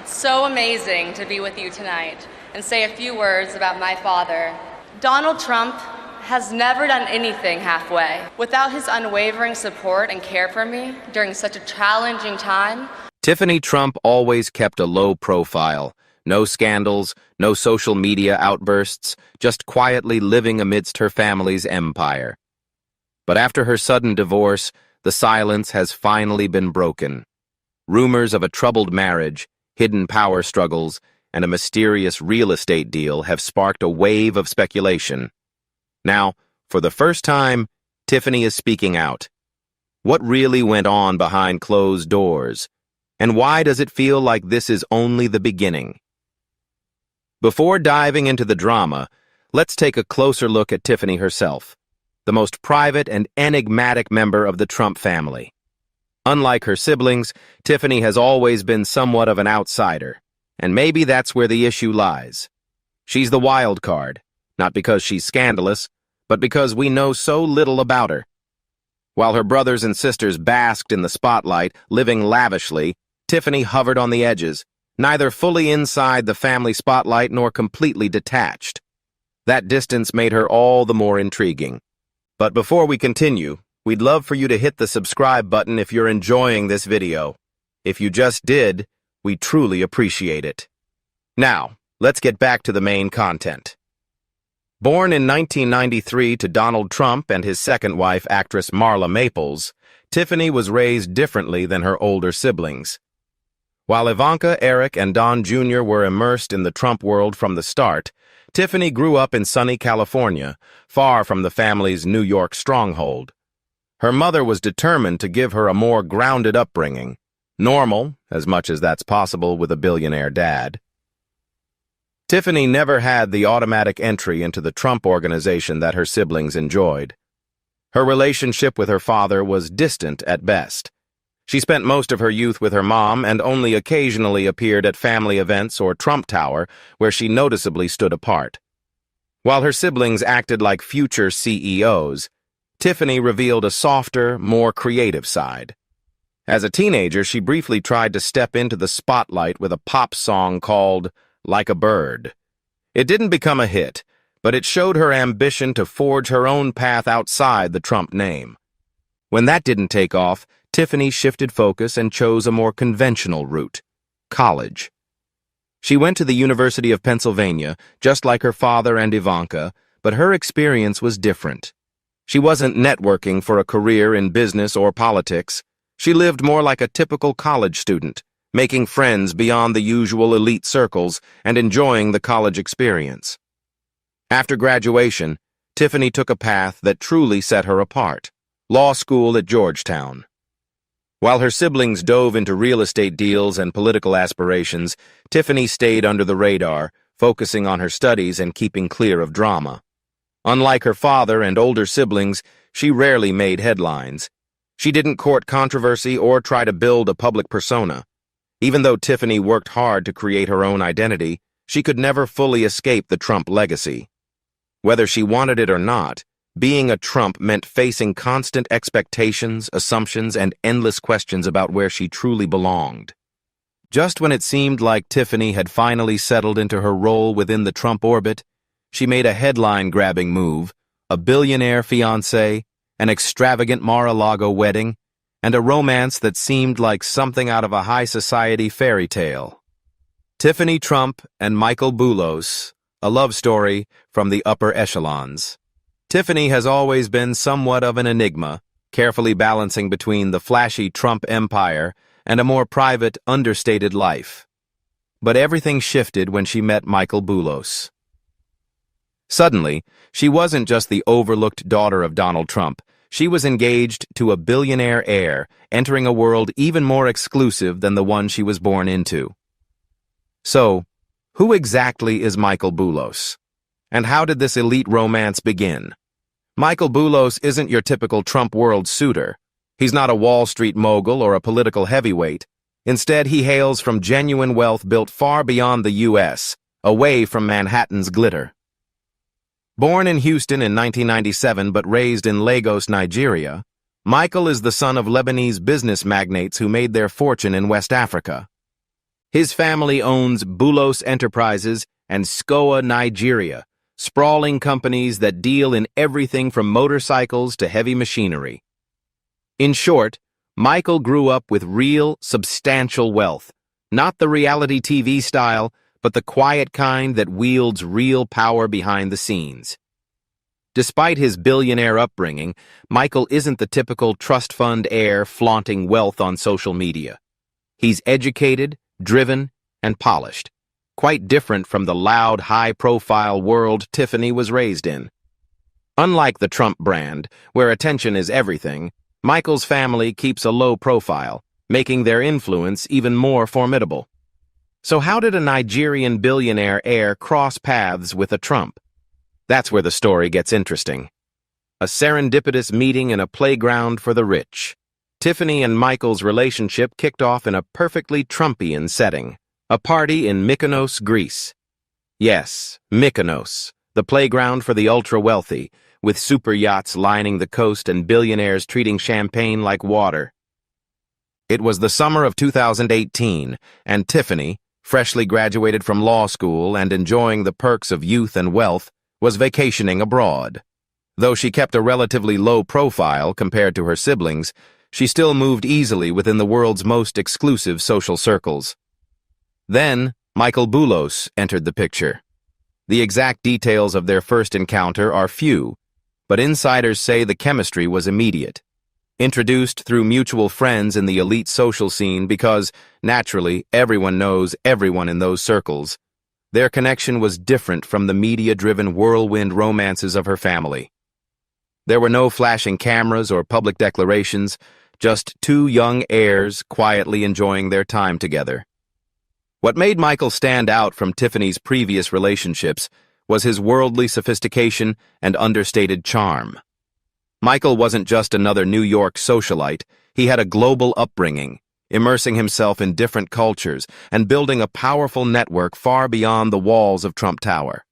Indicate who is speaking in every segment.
Speaker 1: It's so amazing to be with you tonight and say a few words about my father. Donald Trump has never done anything halfway. Without his unwavering support and care for me during such a challenging time.
Speaker 2: Tiffany Trump always kept a low profile. No scandals, no social media outbursts, just quietly living amidst her family's empire. But after her sudden divorce, the silence has finally been broken. Rumors of a troubled marriage, hidden power struggles, and a mysterious real estate deal have sparked a wave of speculation. Now, for the first time, Tiffany is speaking out. What really went on behind closed doors? And why does it feel like this is only the beginning? Before diving into the drama, let's take a closer look at Tiffany herself, the most private and enigmatic member of the Trump family. Unlike her siblings, Tiffany has always been somewhat of an outsider, and maybe that's where the issue lies. She's the wild card, not because she's scandalous, but because we know so little about her. While her brothers and sisters basked in the spotlight, living lavishly, Tiffany hovered on the edges, neither fully inside the family spotlight nor completely detached. That distance made her all the more intriguing. But before we continue, we'd love for you to hit the subscribe button if you're enjoying this video. If you just did, we truly appreciate it. Now, let's get back to the main content. Born in 1993 to Donald Trump and his second wife, actress Marla Maples, Tiffany was raised differently than her older siblings. While Ivanka, Eric, and Don Jr. were immersed in the Trump world from the start, Tiffany grew up in sunny California, far from the family's New York stronghold. Her mother was determined to give her a more grounded upbringing, normal, as much as that's possible with a billionaire dad. Tiffany never had the automatic entry into the Trump organization that her siblings enjoyed. Her relationship with her father was distant at best. She spent most of her youth with her mom and only occasionally appeared at family events or Trump Tower, where she noticeably stood apart. While her siblings acted like future CEOs, Tiffany revealed a softer, more creative side. As a teenager, she briefly tried to step into the spotlight with a pop song called "Like a Bird." It didn't become a hit, but it showed her ambition to forge her own path outside the Trump name. When that didn't take off, Tiffany shifted focus and chose a more conventional route: college. She went to the University of Pennsylvania, just like her father and Ivanka, but her experience was different. She wasn't networking for a career in business or politics. She lived more like a typical college student, making friends beyond the usual elite circles and enjoying the college experience. After graduation, Tiffany took a path that truly set her apart: law school at Georgetown. While her siblings dove into real estate deals and political aspirations, Tiffany stayed under the radar, focusing on her studies and keeping clear of drama. Unlike her father and older siblings, she rarely made headlines. She didn't court controversy or try to build a public persona. Even though Tiffany worked hard to create her own identity, she could never fully escape the Trump legacy. Whether she wanted it or not, being a Trump meant facing constant expectations, assumptions, and endless questions about where she truly belonged. Just when it seemed like Tiffany had finally settled into her role within the Trump orbit, she made a headline-grabbing move: a billionaire fiancé, an extravagant Mar-a-Lago wedding, and a romance that seemed like something out of a high-society fairy tale. Tiffany Trump and Michael Boulos, a love story from the upper echelons. Tiffany has always been somewhat of an enigma, carefully balancing between the flashy Trump empire and a more private, understated life. But everything shifted when she met Michael Boulos. Suddenly, she wasn't just the overlooked daughter of Donald Trump. She was engaged to a billionaire heir, entering a world even more exclusive than the one she was born into. So, who exactly is Michael Boulos? And how did this elite romance begin? Michael Boulos isn't your typical Trump world suitor. He's not a Wall Street mogul or a political heavyweight. Instead, he hails from genuine wealth built far beyond the U.S., away from Manhattan's glitter. Born in Houston in 1997 but raised in Lagos, Nigeria, Michael is the son of Lebanese business magnates who made their fortune in West Africa. His family owns Boulos Enterprises and SCOA Nigeria, sprawling companies that deal in everything from motorcycles to heavy machinery. In short, Michael grew up with real, substantial wealth, not the reality TV style, but the quiet kind that wields real power behind the scenes. Despite his billionaire upbringing, Michael isn't the typical trust fund heir flaunting wealth on social media. He's educated, driven, and polished, quite different from the loud, high-profile world Tiffany was raised in. Unlike the Trump brand, where attention is everything, Michael's family keeps a low profile, making their influence even more formidable. So how did a Nigerian billionaire heir cross paths with a Trump? That's where the story gets interesting. A serendipitous meeting in a playground for the rich. Tiffany and Michael's relationship kicked off in a perfectly Trumpian setting, a party in Mykonos, Greece. Yes, Mykonos, the playground for the ultra-wealthy, with super yachts lining the coast and billionaires treating champagne like water. It was the summer of 2018, and Tiffany, freshly graduated from law school and enjoying the perks of youth and wealth, was vacationing abroad. Though she kept a relatively low profile compared to her siblings, she still moved easily within the world's most exclusive social circles. Then, Michael Boulos entered the picture. The exact details of their first encounter are few, but insiders say the chemistry was immediate. Introduced through mutual friends in the elite social scene because, naturally, everyone knows everyone in those circles, their connection was different from the media-driven whirlwind romances of her family. There were no flashing cameras or public declarations, just two young heirs quietly enjoying their time together. What made Michael stand out from Tiffany's previous relationships was his worldly sophistication and understated charm. Michael wasn't just another New York socialite, he had a global upbringing, immersing himself in different cultures and building a powerful network far beyond the walls of Trump Tower.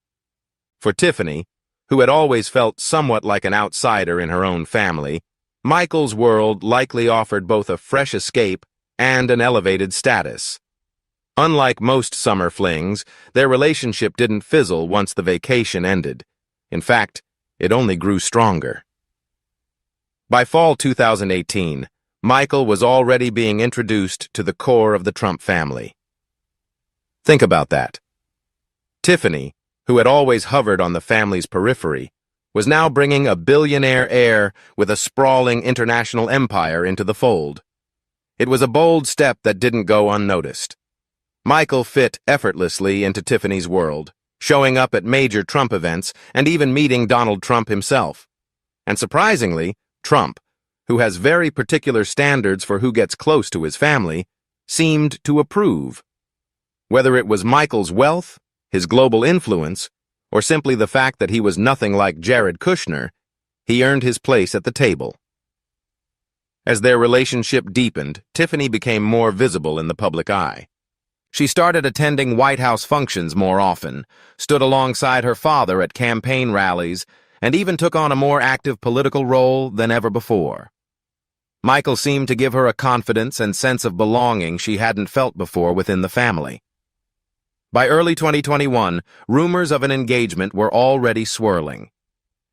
Speaker 2: For Tiffany, who had always felt somewhat like an outsider in her own family, Michael's world likely offered both a fresh escape and an elevated status. Unlike most summer flings, their relationship didn't fizzle once the vacation ended. In fact, it only grew stronger. By fall 2018, Michael was already being introduced to the core of the Trump family. Think about that. Tiffany, who had always hovered on the family's periphery, was now bringing a billionaire heir with a sprawling international empire into the fold. It was a bold step that didn't go unnoticed. Michael fit effortlessly into Tiffany's world, showing up at major Trump events and even meeting Donald Trump himself. And surprisingly, Trump, who has very particular standards for who gets close to his family, seemed to approve. Whether it was Michael's wealth, his global influence, or simply the fact that he was nothing like Jared Kushner, he earned his place at the table. As their relationship deepened, Tiffany became more visible in the public eye. She started attending White House functions more often, stood alongside her father at campaign rallies, and even took on a more active political role than ever before. Michael seemed to give her a confidence and sense of belonging she hadn't felt before within the family. By early 2021, rumors of an engagement were already swirling.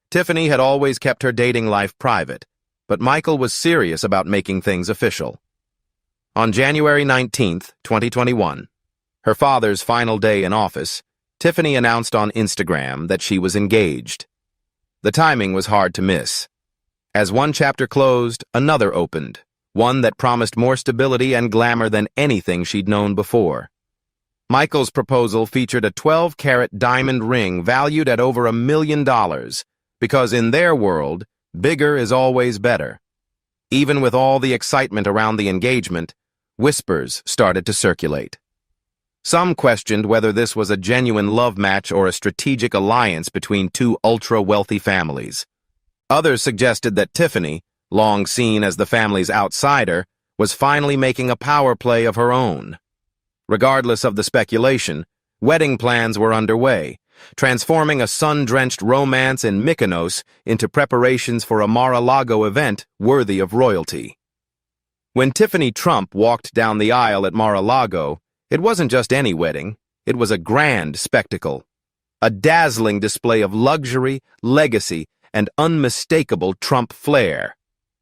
Speaker 2: Tiffany had always kept her dating life private, but Michael was serious about making things official. On January 19, 2021, her father's final day in office, Tiffany announced on Instagram that she was engaged. The timing was hard to miss. As one chapter closed, another opened, one that promised more stability and glamour than anything she'd known before. Michael's proposal featured a 12-carat diamond ring valued at over $1 million, because in their world, bigger is always better. Even with all the excitement around the engagement, whispers started to circulate. Some questioned whether this was a genuine love match or a strategic alliance between two ultra-wealthy families. Others suggested that Tiffany, long seen as the family's outsider, was finally making a power play of her own. Regardless of the speculation, wedding plans were underway, transforming a sun-drenched romance in Mykonos into preparations for a Mar-a-Lago event worthy of royalty. When Tiffany Trump walked down the aisle at Mar-a-Lago, It wasn't just any wedding, it was a grand spectacle. A dazzling display of luxury, legacy, and unmistakable Trump flair.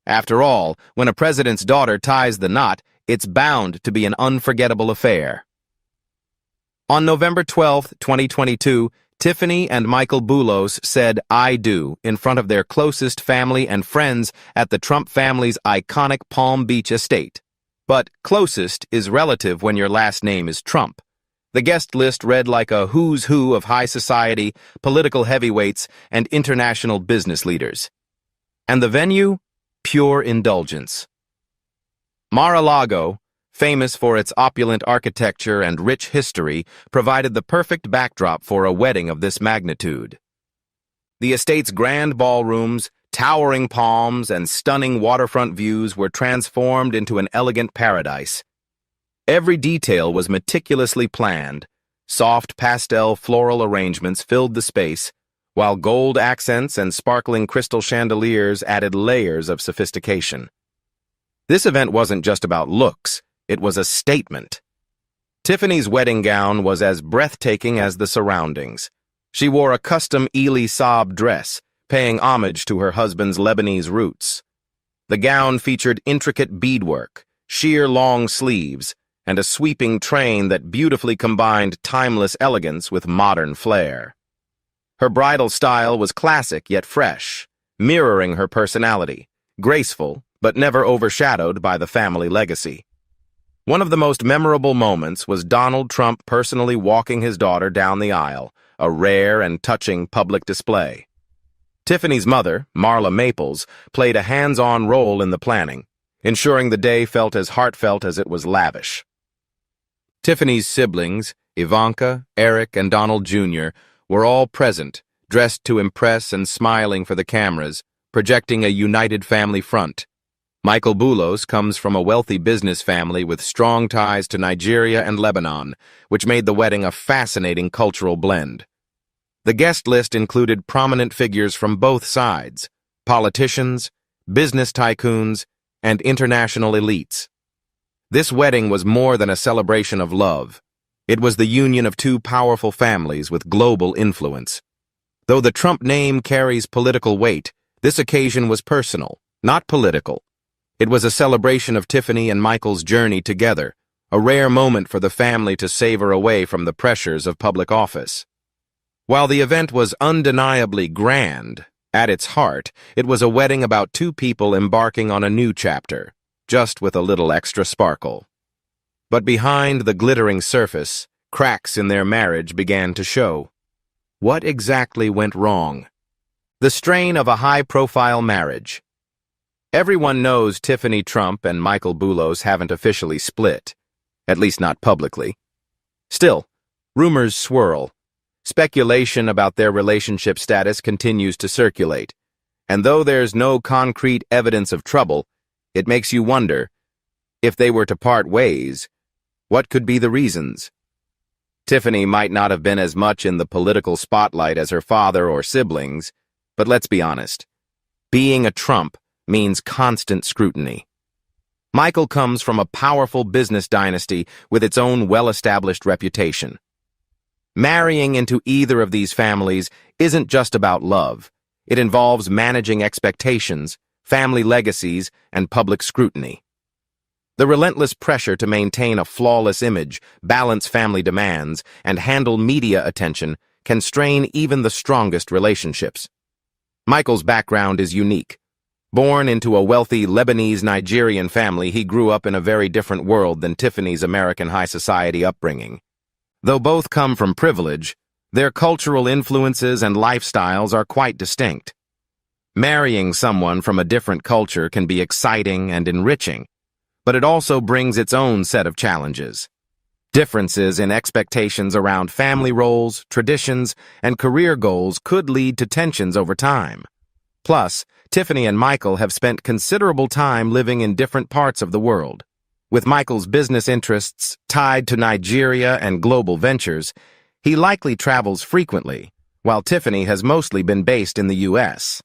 Speaker 2: After all, when a president's daughter ties the knot, it's bound to be an unforgettable affair. On November 12, 2022, Tiffany and Michael Boulos said "I do" in front of their closest family and friends at the Trump family's iconic Palm Beach estate. But closest is relative when your last name is Trump. The guest list read like a who's who of high society, political heavyweights, and international business leaders. And the venue? Pure indulgence. Mar-a-Lago, famous for its opulent architecture and rich history, provided the perfect backdrop for a wedding of this magnitude. The estate's grand ballrooms, towering palms, and stunning waterfront views were transformed into an elegant paradise. Every detail was meticulously planned. Soft pastel floral arrangements filled the space, while gold accents and sparkling crystal chandeliers added layers of sophistication. This event wasn't just about looks, it was a statement. Tiffany's wedding gown was as breathtaking as the surroundings. She wore a custom Elie Saab dress, paying homage to her husband's Lebanese roots. The gown featured intricate beadwork, sheer long sleeves, and a sweeping train that beautifully combined timeless elegance with modern flair. Her bridal style was classic yet fresh, mirroring her personality, graceful but never overshadowed by the family legacy. One of the most memorable moments was Donald Trump personally walking his daughter down the aisle, a rare and touching public display. Tiffany's mother, Marla Maples, played a hands-on role in the planning, ensuring the day felt as heartfelt as it was lavish. Tiffany's siblings, Ivanka, Eric, and Donald Jr., were all present, dressed to impress and smiling for the cameras, projecting a united family front. Michael Boulos comes from a wealthy business family with strong ties to Nigeria and Lebanon, which made the wedding a fascinating cultural blend. The guest list included prominent figures from both sides: politicians, business tycoons, and international elites. This wedding was more than a celebration of love. It was the union of two powerful families with global influence. Though the Trump name carries political weight, this occasion was personal, not political. It was a celebration of Tiffany and Michael's journey together, a rare moment for the family to savor away from the pressures of public office. While the event was undeniably grand, at its heart, it was a wedding about two people embarking on a new chapter, just with a little extra sparkle. But behind the glittering surface, cracks in their marriage began to show. What exactly went wrong? The strain of a high-profile marriage. Everyone knows Tiffany Trump and Michael Boulos haven't officially split, at least not publicly. Still, rumors swirl. Speculation about their relationship status continues to circulate, and though there's no concrete evidence of trouble, it makes you wonder, if they were to part ways, what could be the reasons? Tiffany might not have been as much in the political spotlight as her father or siblings, but let's be honest. Being a Trump means constant scrutiny. Michael comes from a powerful business dynasty with its own well-established reputation. Marrying into either of these families isn't just about love. It involves managing expectations, family legacies, and public scrutiny. The relentless pressure to maintain a flawless image, balance family demands, and handle media attention can strain even the strongest relationships. Michael's background is unique. Born into a wealthy Lebanese-Nigerian family, he grew up in a very different world than Tiffany's American high society upbringing. Though both come from privilege, their cultural influences and lifestyles are quite distinct. Marrying someone from a different culture can be exciting and enriching, but it also brings its own set of challenges. Differences in expectations around family roles, traditions, and career goals could lead to tensions over time. Plus, Tiffany and Michael have spent considerable time living in different parts of the world. With Michael's business interests tied to Nigeria and global ventures, he likely travels frequently, while Tiffany has mostly been based in the U.S.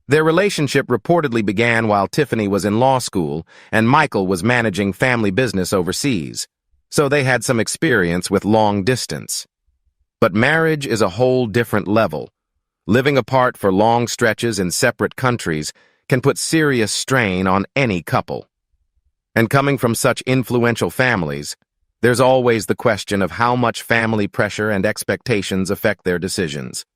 Speaker 2: Their relationship reportedly began while Tiffany was in law school and Michael was managing family business overseas. so they had some experience with long distance. But marriage is a whole different level. Living apart for long stretches in separate countries can put serious strain on any couple. And coming from such influential families, there's always the question of how much family pressure and expectations affect their decisions.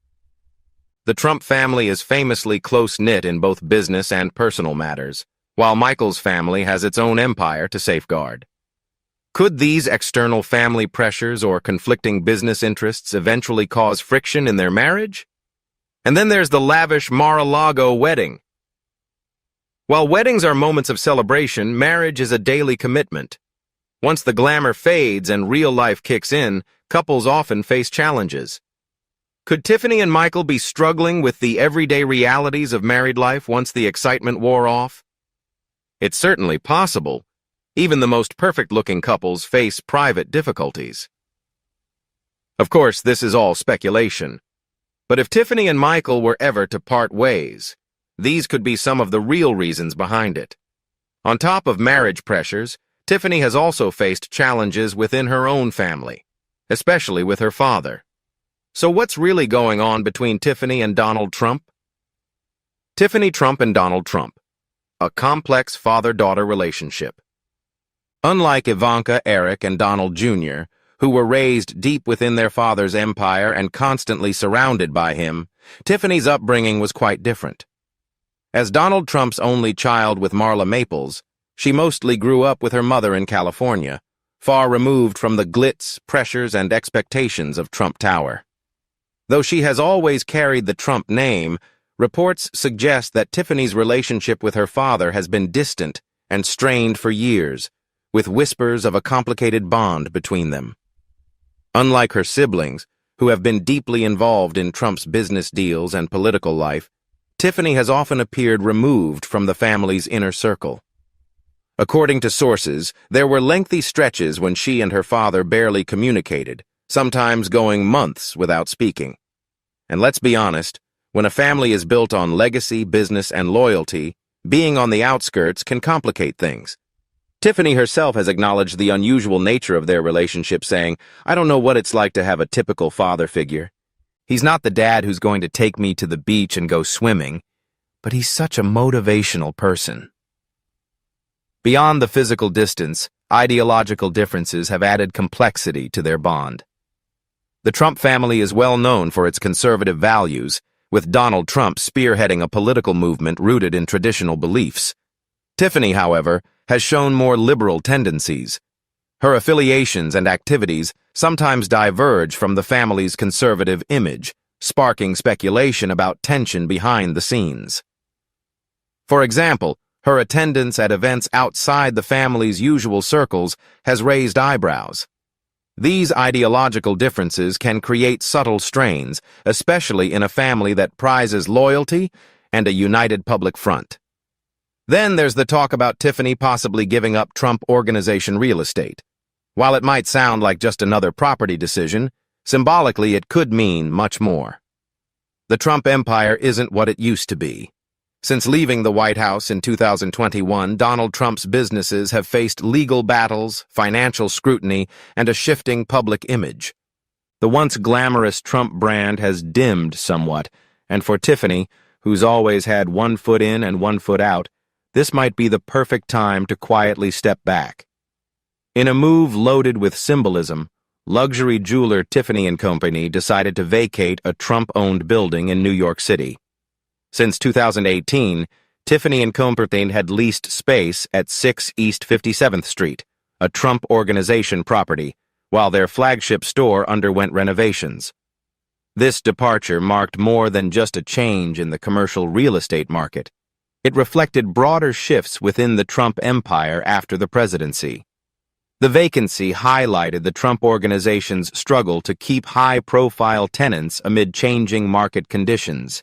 Speaker 2: The Trump family is famously close-knit in both business and personal matters, while Michael's family has its own empire to safeguard. Could these external family pressures or conflicting business interests eventually cause friction in their marriage? And then there's the lavish Mar-a-Lago wedding. While weddings are moments of celebration, marriage is a daily commitment. Once the glamour fades and real life kicks in, couples often face challenges. Could Tiffany and Michael be struggling with the everyday realities of married life once the excitement wore off? It's certainly possible. Even the most perfect-looking couples face private difficulties. Of course, this is all speculation. But if Tiffany and Michael were ever to part ways, these could be some of the real reasons behind it. On top of marriage pressures, Tiffany has also faced challenges within her own family, especially with her father. So what's really going on between Tiffany and Donald Trump? Tiffany Trump and Donald Trump. A complex father-daughter relationship. Unlike Ivanka, Eric, and Donald Jr., who were raised deep within their father's empire and constantly surrounded by him, Tiffany's upbringing was quite different. As Donald Trump's only child with Marla Maples, she mostly grew up with her mother in California, far removed from the glitz, pressures, and expectations of Trump Tower. Though she has always carried the Trump name, reports suggest that Tiffany's relationship with her father has been distant and strained for years, with whispers of a complicated bond between them. Unlike her siblings, who have been deeply involved in Trump's business deals and political life, Tiffany has often appeared removed from the family's inner circle. According to sources, there were lengthy stretches when she and her father barely communicated, sometimes going months without speaking. And let's be honest, when a family is built on legacy, business, and loyalty, being on the outskirts can complicate things. Tiffany herself has acknowledged the unusual nature of their relationship, saying, "I don't know what it's like to have a typical father figure. He's not the dad who's going to take me to the beach and go swimming, but he's such a motivational person." Beyond the physical distance, ideological differences have added complexity to their bond. The Trump family is well known for its conservative values, with Donald Trump spearheading a political movement rooted in traditional beliefs. Tiffany, however, has shown more liberal tendencies. Her affiliations and activities sometimes diverge from the family's conservative image, sparking speculation about tension behind the scenes. For example, her attendance at events outside the family's usual circles has raised eyebrows. These ideological differences can create subtle strains, especially in a family that prizes loyalty and a united public front. Then there's the talk about Tiffany possibly giving up Trump Organization real estate. While it might sound like just another property decision, symbolically it could mean much more. The Trump empire isn't what it used to be. Since leaving the White House in 2021, Donald Trump's businesses have faced legal battles, financial scrutiny, and a shifting public image. The once glamorous Trump brand has dimmed somewhat, and for Tiffany, who's always had one foot in and one foot out, this might be the perfect time to quietly step back. In a move loaded with symbolism, luxury jeweler Tiffany and Company decided to vacate a Trump-owned building in New York City. Since 2018, Tiffany and Company had leased space at 6 East 57th Street, a Trump Organization property, while their flagship store underwent renovations. This departure marked more than just a change in the commercial real estate market. It reflected broader shifts within the Trump empire after the presidency. The vacancy highlighted the Trump Organization's struggle to keep high-profile tenants amid changing market conditions.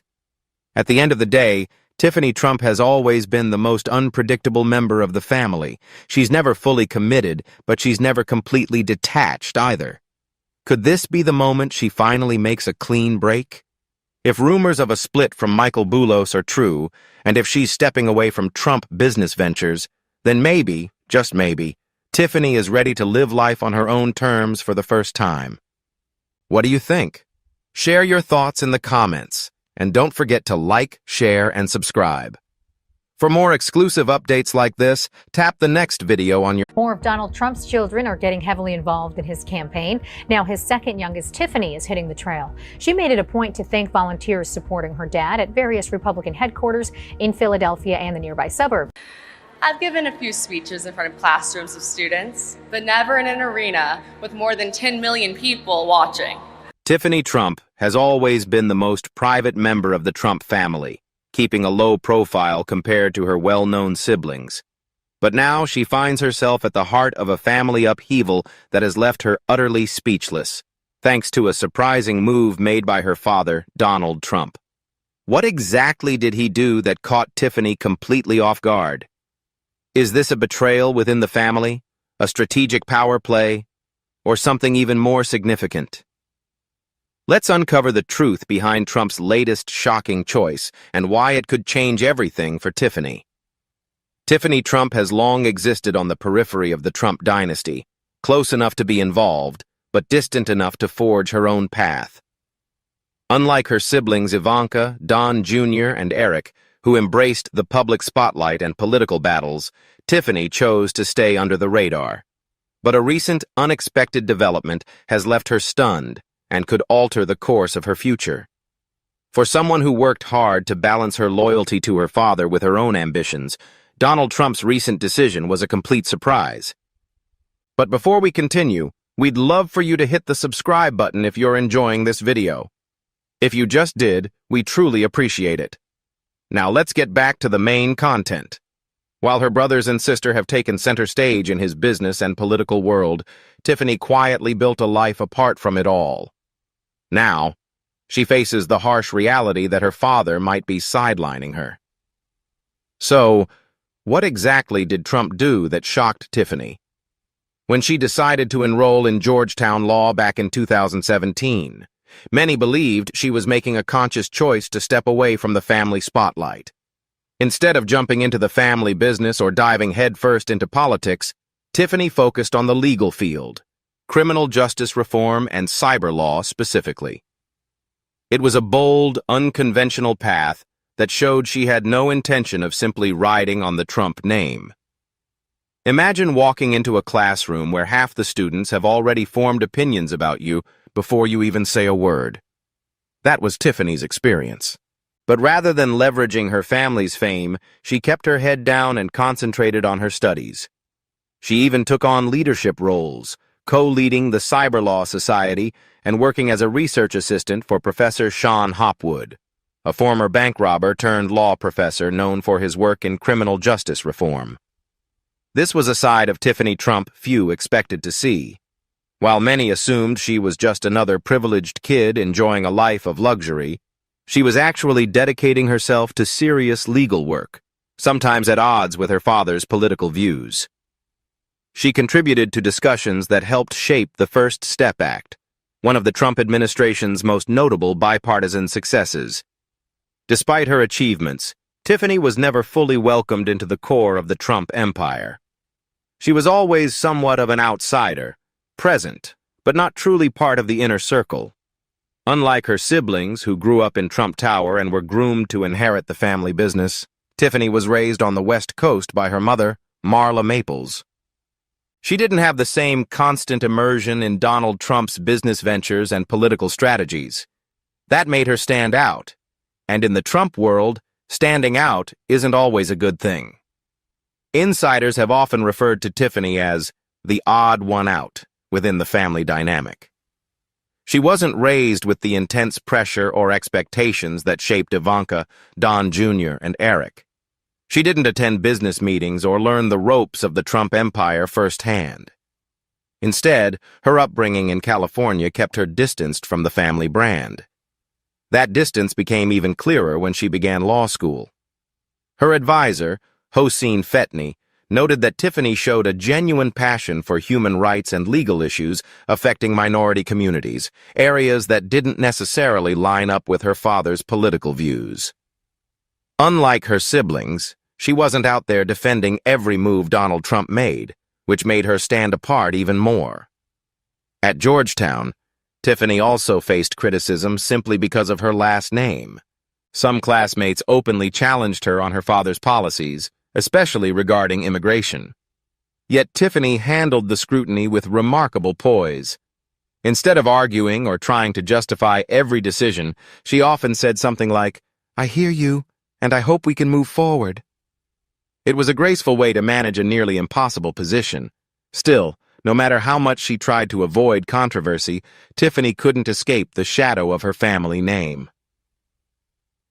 Speaker 2: At the end of the day, Tiffany Trump has always been the most unpredictable member of the family. She's never fully committed, but she's never completely detached either. Could this be the moment she finally makes a clean break? If rumors of a split from Michael Boulos are true, and if she's stepping away from Trump business ventures, then maybe, just maybe, Tiffany is ready to live life on her own terms for the first time. What do you think? Share your thoughts in the comments, and don't forget to like, share, and subscribe. For more exclusive updates like this, tap the next video on your...
Speaker 3: More of Donald Trump's children are getting heavily involved in his campaign. Now his second youngest, Tiffany, is hitting the trail. She made it a point to thank volunteers supporting her dad at various Republican headquarters in Philadelphia and the nearby suburb.
Speaker 1: I've given a few speeches in front of classrooms of students, but never in an arena with more than 10 million people watching.
Speaker 2: Tiffany Trump has always been the most private member of the Trump family, keeping a low profile compared to her well-known siblings. But now she finds herself at the heart of a family upheaval that has left her utterly speechless, thanks to a surprising move made by her father, Donald Trump. What exactly did he do that caught Tiffany completely off guard? Is this a betrayal within the family, a strategic power play, or something even more significant? Let's uncover the truth behind Trump's latest shocking choice and why it could change everything for Tiffany. Tiffany Trump has long existed on the periphery of the Trump dynasty, close enough to be involved, but distant enough to forge her own path. Unlike her siblings Ivanka, Don Jr., and Eric, who embraced the public spotlight and political battles, Tiffany chose to stay under the radar. But a recent, unexpected development has left her stunned and could alter the course of her future. For someone who worked hard to balance her loyalty to her father with her own ambitions, Donald Trump's recent decision was a complete surprise. But before we continue, we'd love for you to hit the subscribe button if you're enjoying this video. If you just did, we truly appreciate it. Now let's get back to the main content. While her brothers and sister have taken center stage in his business and political world, Tiffany quietly built a life apart from it all. Now, she faces the harsh reality that her father might be sidelining her. So, what exactly did Trump do that shocked Tiffany? When she decided to enroll in Georgetown law back in 2017, many believed she was making a conscious choice to step away from the family spotlight. Instead of jumping into the family business or diving headfirst into politics, Tiffany focused on the legal field, criminal justice reform and cyber law specifically. It was a bold, unconventional path that showed she had no intention of simply riding on the Trump name. Imagine walking into a classroom where half the students have already formed opinions about you before you even say a word. That was Tiffany's experience. But rather than leveraging her family's fame, she kept her head down and concentrated on her studies. She even took on leadership roles, co-leading the Cyber Law Society and working as a research assistant for Professor Sean Hopwood, a former bank robber turned law professor known for his work in criminal justice reform. This was a side of Tiffany Trump few expected to see. While many assumed she was just another privileged kid enjoying a life of luxury, she was actually dedicating herself to serious legal work, sometimes at odds with her father's political views. She contributed to discussions that helped shape the First Step Act, one of the Trump administration's most notable bipartisan successes. Despite her achievements, Tiffany was never fully welcomed into the core of the Trump empire. She was always somewhat of an outsider, present, but not truly part of the inner circle. Unlike her siblings, who grew up in Trump Tower and were groomed to inherit the family business, Tiffany was raised on the West Coast by her mother, Marla Maples. She didn't have the same constant immersion in Donald Trump's business ventures and political strategies. That made her stand out. And in the Trump world, standing out isn't always a good thing. Insiders have often referred to Tiffany as the odd one out within the family dynamic. She wasn't raised with the intense pressure or expectations that shaped Ivanka, Don Jr., and Eric. She didn't attend business meetings or learn the ropes of the Trump empire firsthand. Instead, her upbringing in California kept her distanced from the family brand. That distance became even clearer when she began law school. Her advisor, Hossein Fetni, noted that Tiffany showed a genuine passion for human rights and legal issues affecting minority communities, areas that didn't necessarily line up with her father's political views. Unlike her siblings, she wasn't out there defending every move Donald Trump made, which made her stand apart even more. At Georgetown, Tiffany also faced criticism simply because of her last name. Some classmates openly challenged her on her father's policies, especially regarding immigration. Yet Tiffany handled the scrutiny with remarkable poise. Instead of arguing or trying to justify every decision, she often said something like, "I hear you, and I hope we can move forward." It was a graceful way to manage a nearly impossible position. Still, no matter how much she tried to avoid controversy, Tiffany couldn't escape the shadow of her family name.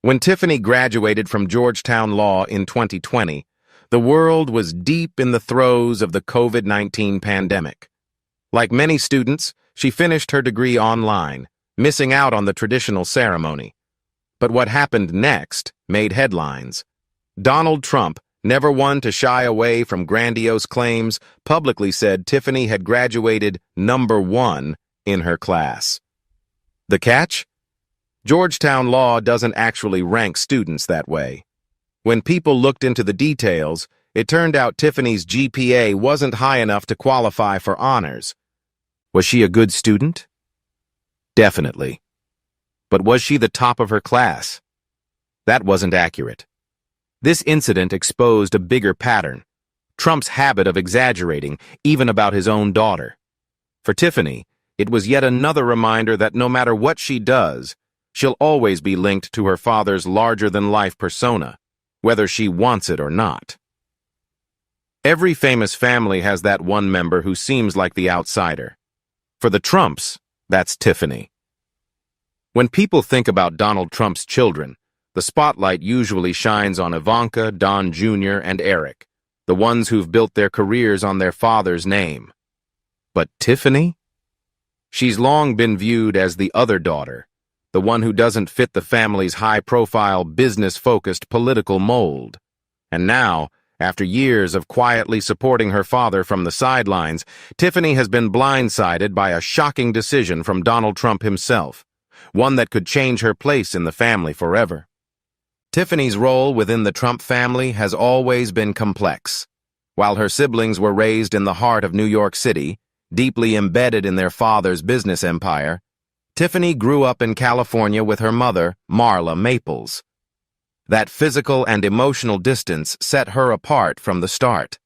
Speaker 2: When Tiffany graduated from Georgetown Law in 2020, the world was deep in the throes of the COVID-19 pandemic. Like many students, she finished her degree online, missing out on the traditional ceremony. But what happened next made headlines. Donald Trump, never one to shy away from grandiose claims, publicly said Tiffany had graduated #1 in her class. The catch? Georgetown Law doesn't actually rank students that way. When people looked into the details, it turned out Tiffany's GPA wasn't high enough to qualify for honors. Was she a good student? Definitely. But was she the top of her class? That wasn't accurate. This incident exposed a bigger pattern, Trump's habit of exaggerating, even about his own daughter. For Tiffany, it was yet another reminder that no matter what she does, she'll always be linked to her father's larger-than-life persona, whether she wants it or not. Every famous family has that one member who seems like the outsider. For the Trumps, that's Tiffany. When people think about Donald Trump's children, the spotlight usually shines on Ivanka, Don Jr., and Eric, the ones who've built their careers on their father's name. But Tiffany? She's long been viewed as the other daughter, the one who doesn't fit the family's high-profile, business-focused political mold. And now, after years of quietly supporting her father from the sidelines, Tiffany has been blindsided by a shocking decision from Donald Trump himself, one that could change her place in the family forever. Tiffany's role within the Trump family has always been complex. While her siblings were raised in the heart of New York City, deeply embedded in their father's business empire, Tiffany grew up in California with her mother, Marla Maples. That physical and emotional distance set her apart from the start.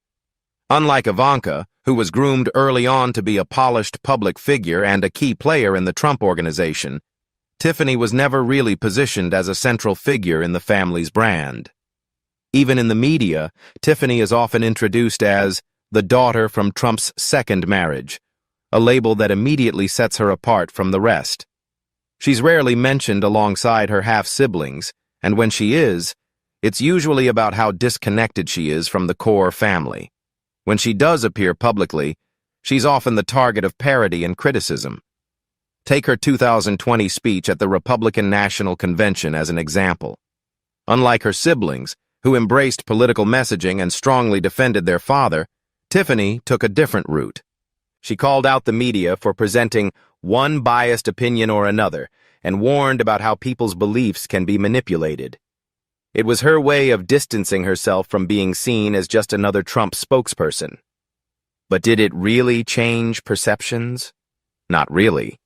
Speaker 2: Unlike Ivanka, who was groomed early on to be a polished public figure and a key player in the Trump organization, Tiffany was never really positioned as a central figure in the family's brand. Even in the media, Tiffany is often introduced as the daughter from Trump's second marriage, a label that immediately sets her apart from the rest. She's rarely mentioned alongside her half-siblings, and when she is, it's usually about how disconnected she is from the core family. When she does appear publicly, she's often the target of parody and criticism. Take her 2020 speech at the Republican National Convention as an example. Unlike her siblings, who embraced political messaging and strongly defended their father, Tiffany took a different route. She called out the media for presenting one biased opinion or another, and warned about how people's beliefs can be manipulated. It was her way of distancing herself from being seen as just another Trump spokesperson. But did it really change perceptions? Not really.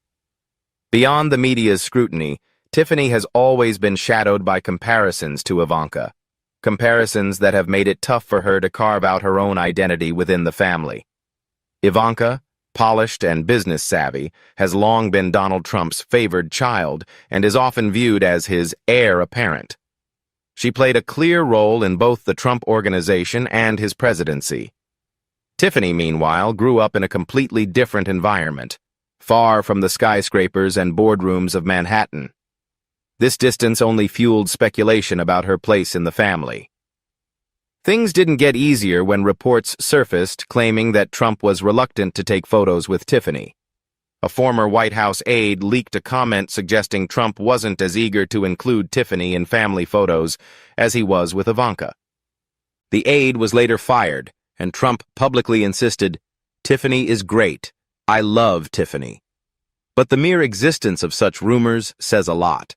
Speaker 2: Beyond the media's scrutiny, Tiffany has always been shadowed by comparisons to Ivanka, comparisons that have made it tough for her to carve out her own identity within the family. Ivanka, polished and business-savvy, has long been Donald Trump's favored child and is often viewed as his heir apparent. She played a clear role in both the Trump organization and his presidency. Tiffany, meanwhile, grew up in a completely different environment, far from the skyscrapers and boardrooms of Manhattan. This distance only fueled speculation about her place in the family. Things didn't get easier when reports surfaced claiming that Trump was reluctant to take photos with Tiffany. A former White House aide leaked a comment suggesting Trump wasn't as eager to include Tiffany in family photos as he was with Ivanka. The aide was later fired, and Trump publicly insisted, "Tiffany is great. I love Tiffany." But the mere existence of such rumors says a lot.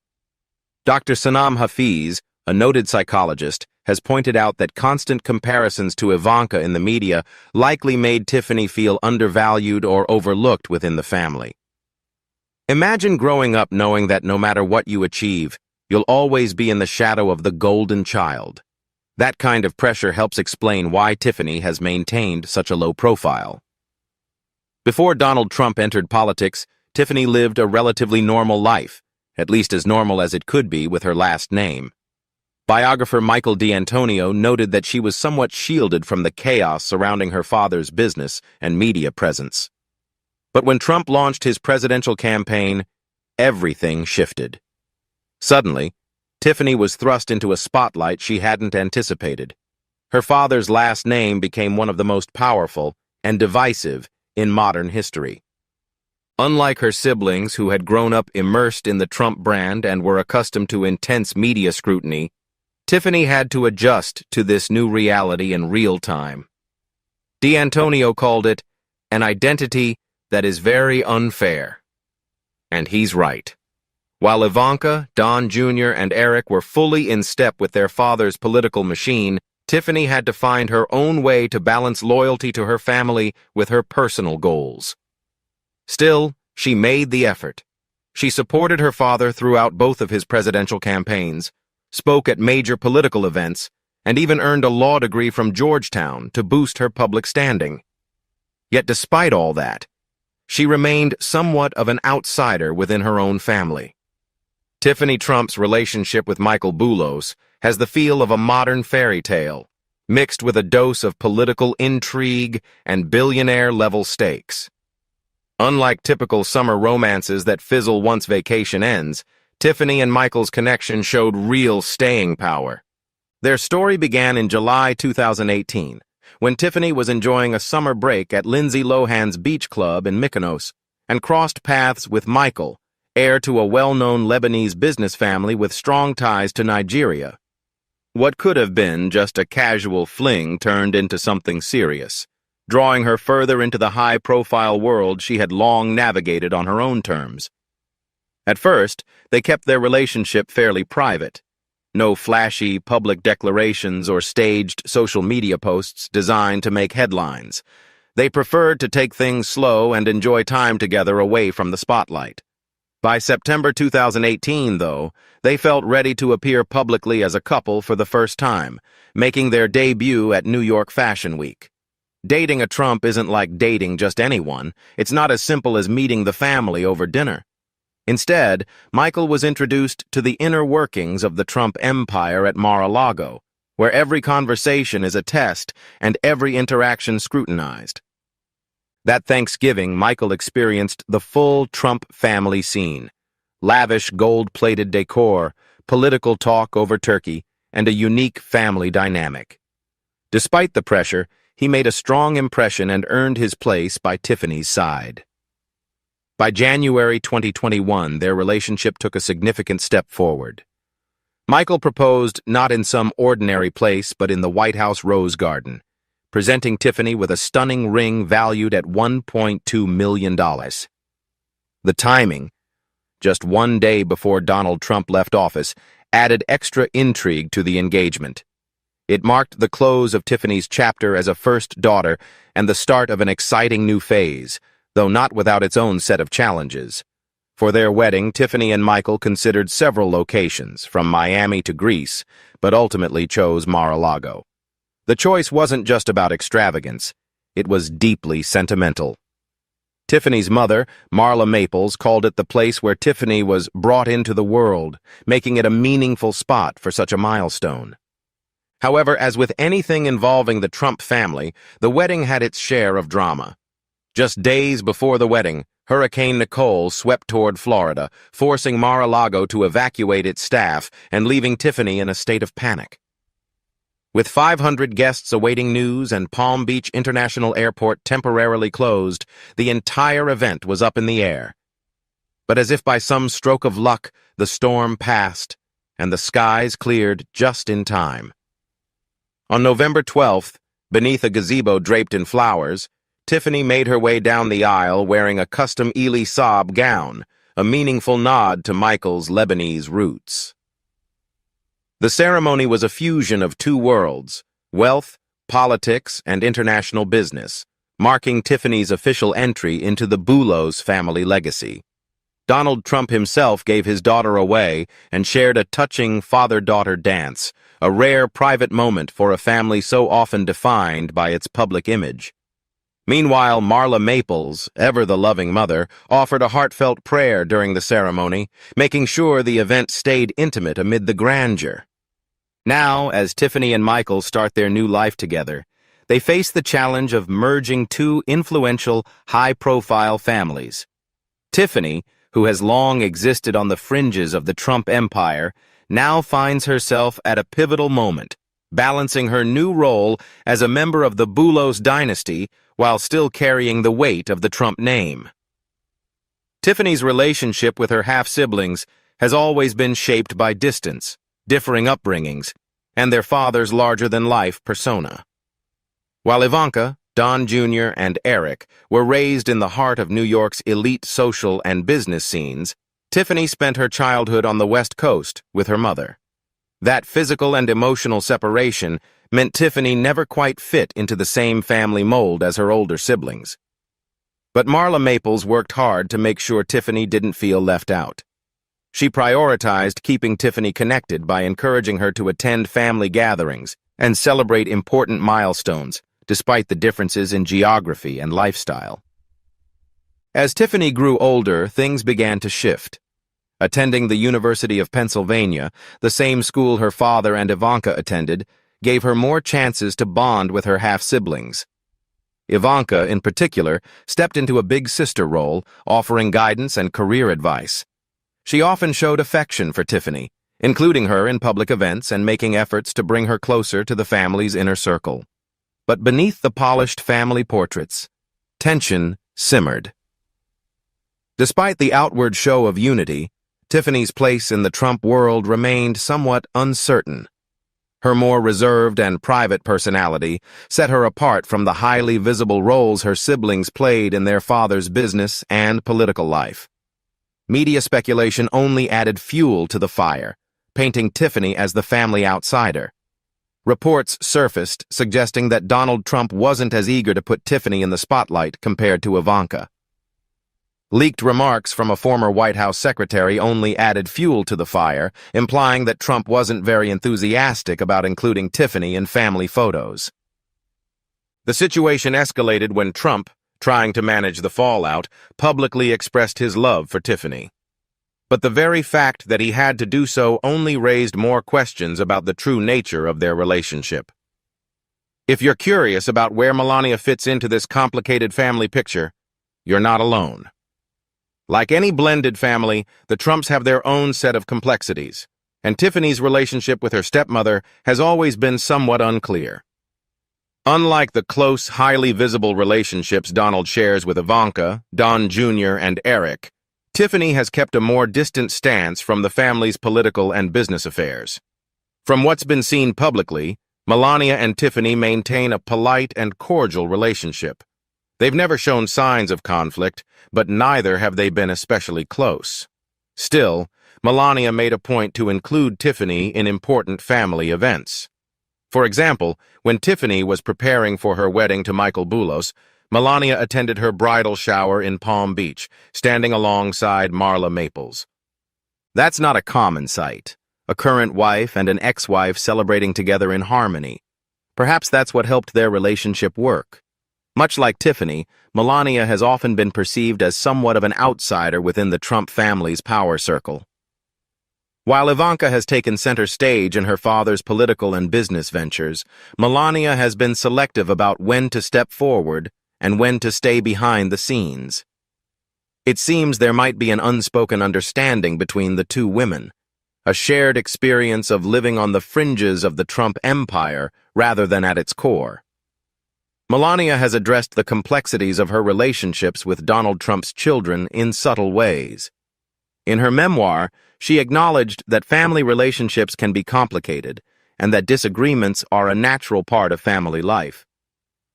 Speaker 2: Dr. Sanam Hafiz, a noted psychologist, has pointed out that constant comparisons to Ivanka in the media likely made Tiffany feel undervalued or overlooked within the family. Imagine growing up knowing that no matter what you achieve, you'll always be in the shadow of the golden child. That kind of pressure helps explain why Tiffany has maintained such a low profile. Before Donald Trump entered politics, Tiffany lived a relatively normal life, at least as normal as it could be with her last name. Biographer Michael D'Antonio noted that she was somewhat shielded from the chaos surrounding her father's business and media presence. But when Trump launched his presidential campaign, everything shifted. Suddenly, Tiffany was thrust into a spotlight she hadn't anticipated. Her father's last name became one of the most powerful and divisive in modern history. Unlike her siblings who had grown up immersed in the Trump brand and were accustomed to intense media scrutiny, Tiffany had to adjust to this new reality in real time. D'Antonio called it an identity that is very unfair. And he's right. While Ivanka, Don Jr., and Eric were fully in step with their father's political machine, Tiffany had to find her own way to balance loyalty to her family with her personal goals. Still, she made the effort. She supported her father throughout both of his presidential campaigns, spoke at major political events, and even earned a law degree from Georgetown to boost her public standing. Yet despite all that, she remained somewhat of an outsider within her own family. Tiffany Trump's relationship with Michael Boulos has the feel of a modern fairy tale, mixed with a dose of political intrigue and billionaire-level stakes. Unlike typical summer romances that fizzle once vacation ends, Tiffany and Michael's connection showed real staying power. Their story began in July 2018, when Tiffany was enjoying a summer break at Lindsay Lohan's beach club in Mykonos and crossed paths with Michael, heir to a well-known Lebanese business family with strong ties to Nigeria. What could have been just a casual fling turned into something serious, drawing her further into the high-profile world she had long navigated on her own terms. At first, they kept their relationship fairly private. No flashy public declarations or staged social media posts designed to make headlines. They preferred to take things slow and enjoy time together away from the spotlight. By September 2018, though, they felt ready to appear publicly as a couple for the first time, making their debut at New York Fashion Week. Dating a Trump isn't like dating just anyone. It's not as simple as meeting the family over dinner. Instead, Michael was introduced to the inner workings of the Trump empire at Mar-a-Lago, where every conversation is a test and every interaction scrutinized. That Thanksgiving, Michael experienced the full Trump family scene: lavish gold-plated decor, political talk over turkey, and a unique family dynamic. Despite the pressure, he made a strong impression and earned his place by Tiffany's side. By January 2021, their relationship took a significant step forward. Michael proposed not in some ordinary place, but in the White House Rose Garden, presenting Tiffany with a stunning ring valued at $1.2 million. The timing, just one day before Donald Trump left office, added extra intrigue to the engagement. It marked the close of Tiffany's chapter as a first daughter and the start of an exciting new phase, though not without its own set of challenges. For their wedding, Tiffany and Michael considered several locations, from Miami to Greece, but ultimately chose Mar-a-Lago. The choice wasn't just about extravagance, it was deeply sentimental. Tiffany's mother, Marla Maples, called it the place where Tiffany was brought into the world, making it a meaningful spot for such a milestone. However, as with anything involving the Trump family, the wedding had its share of drama. Just days before the wedding, Hurricane Nicole swept toward Florida, forcing Mar-a-Lago to evacuate its staff and leaving Tiffany in a state of panic. With 500 guests awaiting news and Palm Beach International Airport temporarily closed, the entire event was up in the air. But as if by some stroke of luck, the storm passed, and the skies cleared just in time. On November 12th, beneath a gazebo draped in flowers, Tiffany made her way down the aisle wearing a custom Elie Saab gown, a meaningful nod to Michael's Lebanese roots. The ceremony was a fusion of two worlds, wealth, politics, and international business, marking Tiffany's official entry into the Boulos family legacy. Donald Trump himself gave his daughter away and shared a touching father-daughter dance, a rare private moment for a family so often defined by its public image. Meanwhile, Marla Maples, ever the loving mother, offered a heartfelt prayer during the ceremony, making sure the event stayed intimate amid the grandeur. Now, as Tiffany and Michael start their new life together, they face the challenge of merging two influential, high-profile families. Tiffany, who has long existed on the fringes of the Trump empire, now finds herself at a pivotal moment, balancing her new role as a member of the Boulos dynasty while still carrying the weight of the Trump name. Tiffany's relationship with her half-siblings has always been shaped by distance, differing upbringings, and their father's larger-than-life persona. While Ivanka, Don Jr., and Eric were raised in the heart of New York's elite social and business scenes, Tiffany spent her childhood on the West Coast with her mother. That physical and emotional separation meant Tiffany never quite fit into the same family mold as her older siblings. But Marla Maples worked hard to make sure Tiffany didn't feel left out. She prioritized keeping Tiffany connected by encouraging her to attend family gatherings and celebrate important milestones, despite the differences in geography and lifestyle. As Tiffany grew older, things began to shift. Attending the University of Pennsylvania, the same school her father and Ivanka attended, gave her more chances to bond with her half-siblings. Ivanka, in particular, stepped into a big sister role, offering guidance and career advice. She often showed affection for Tiffany, including her in public events and making efforts to bring her closer to the family's inner circle. But beneath the polished family portraits, tension simmered. Despite the outward show of unity, Tiffany's place in the Trump world remained somewhat uncertain. Her more reserved and private personality set her apart from the highly visible roles her siblings played in their father's business and political life. Media speculation only added fuel to the fire, painting Tiffany as the family outsider. Reports surfaced suggesting that Donald Trump wasn't as eager to put Tiffany in the spotlight compared to Ivanka. Leaked remarks from a former White House secretary only added fuel to the fire, implying that Trump wasn't very enthusiastic about including Tiffany in family photos. The situation escalated when Trump, trying to manage the fallout, publicly expressed his love for Tiffany. But the very fact that he had to do so only raised more questions about the true nature of their relationship. If you're curious about where Melania fits into this complicated family picture, you're not alone. Like any blended family, the Trumps have their own set of complexities, and Tiffany's relationship with her stepmother has always been somewhat unclear. Unlike the close, highly visible relationships Donald shares with Ivanka, Don Jr., and Eric, Tiffany has kept a more distant stance from the family's political and business affairs. From what's been seen publicly, Melania and Tiffany maintain a polite and cordial relationship. They've never shown signs of conflict, but neither have they been especially close. Still, Melania made a point to include Tiffany in important family events. For example, when Tiffany was preparing for her wedding to Michael Boulos, Melania attended her bridal shower in Palm Beach, standing alongside Marla Maples. That's not a common sight, a current wife and an ex-wife celebrating together in harmony. Perhaps that's what helped their relationship work. Much like Tiffany, Melania has often been perceived as somewhat of an outsider within the Trump family's power circle. While Ivanka has taken center stage in her father's political and business ventures, Melania has been selective about when to step forward and when to stay behind the scenes. It seems there might be an unspoken understanding between the two women, a shared experience of living on the fringes of the Trump empire rather than at its core. Melania has addressed the complexities of her relationships with Donald Trump's children in subtle ways. In her memoir, she acknowledged that family relationships can be complicated and that disagreements are a natural part of family life.